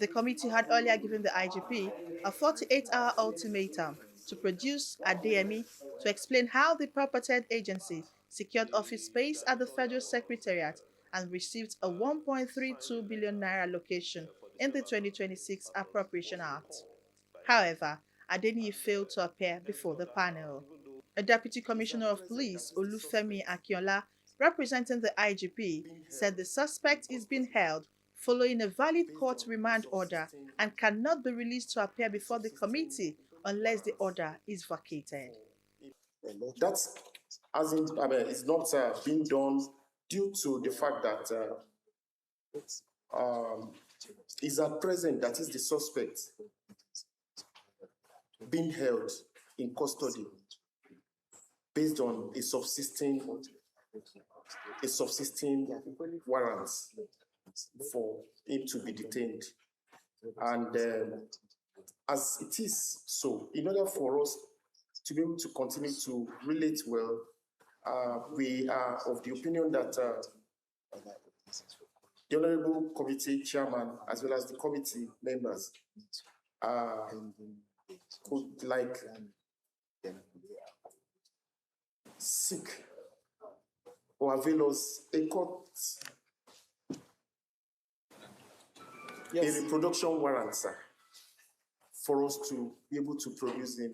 The committee had earlier given the IGP a 48-hour ultimatum to produce Adeyemi to explain how the purported agency secured office space at the Federal Secretariat and received a 1.32 billion naira allocation in the 2026 Appropriation Act. However, Adeniyi failed to appear before the panel. A Deputy Commissioner of Police, Olufemi Akinola, representing the IGP, said the suspect is being held following a valid court remand order and cannot be released to appear before the committee unless the order is vacated. That hasn't, it's not being done due to the fact that is at present, that is the suspect being held in custody based on a subsisting warrant for him to be detained. And as it is so, in order for us to be able to continue to relate well, we are of the opinion that the Honorable Committee Chairman, as well as the committee members, could like seek or avail us a court, a reproduction warrant, sir, for us to be able to produce him.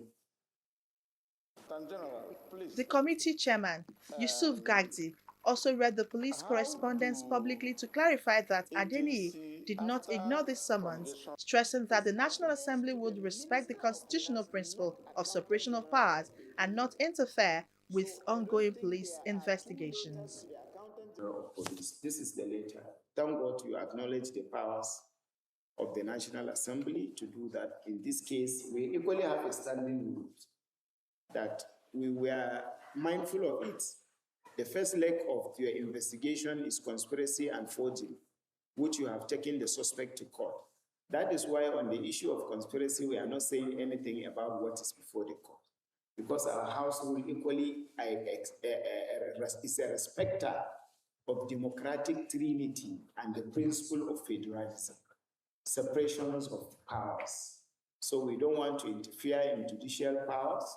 The committee chairman, Yusuf Gagdi, also read the police correspondence publicly to clarify that Adeniyi did not ignore the summons, stressing that the National Assembly would respect the constitutional principle of separation of powers and not interfere with ongoing police investigations. This is the letter. Thank God you acknowledge the powers of the National Assembly to do that. In this case, we equally have a standing rule that we were mindful of it. The first leg of your investigation is conspiracy and forging, which you have taken the suspect to court. That is why on the issue of conspiracy, we are not saying anything about what is before the court, because our house rule equally is a respecter of democratic trinity and the principle of federalism, separations of powers. So we don't want to interfere in judicial powers.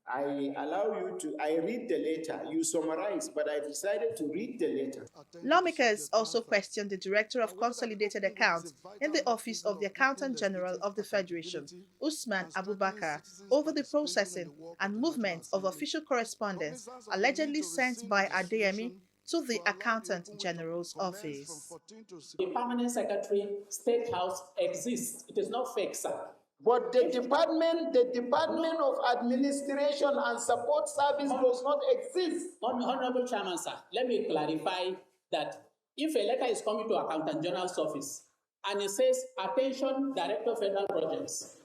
I allow you to, I read the letter, you summarize, but I decided to read the letter. Lawmakers also questioned the Director of Consolidated Accounts in the Office of the Accountant General of the Federation, Usman Abubakar, over the processing and movement of official correspondence allegedly sent by Adeyemi to the Accountant General's office. The Permanent Secretary State House exists. It is not fake, sir. But the Department of Administration and Support Service does not exist. Honorable Chairman, sir, let me clarify that if a letter is coming to Accountant General's office and it says, "Attention, Director of Federal Projects,"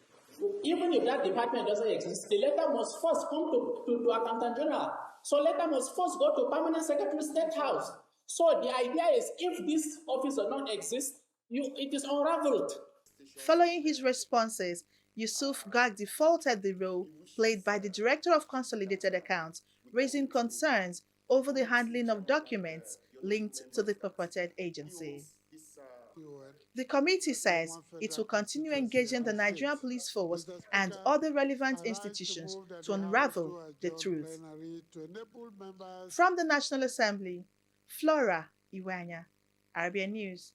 even if that department doesn't exist, the letter must first come to Accountant General. So letter must first go to Permanent Secretary State House. So the idea is, if this office does not exist, it is unraveled. Following his responses, Yusuf Gagdi faulted the role played by the Director of Consolidated Accounts, raising concerns over the handling of documents linked to the purported agency. The committee says it will continue engaging the Nigerian Police Force and other relevant institutions to unravel the truth. From the National Assembly, Flora Iwanya, Arabian News.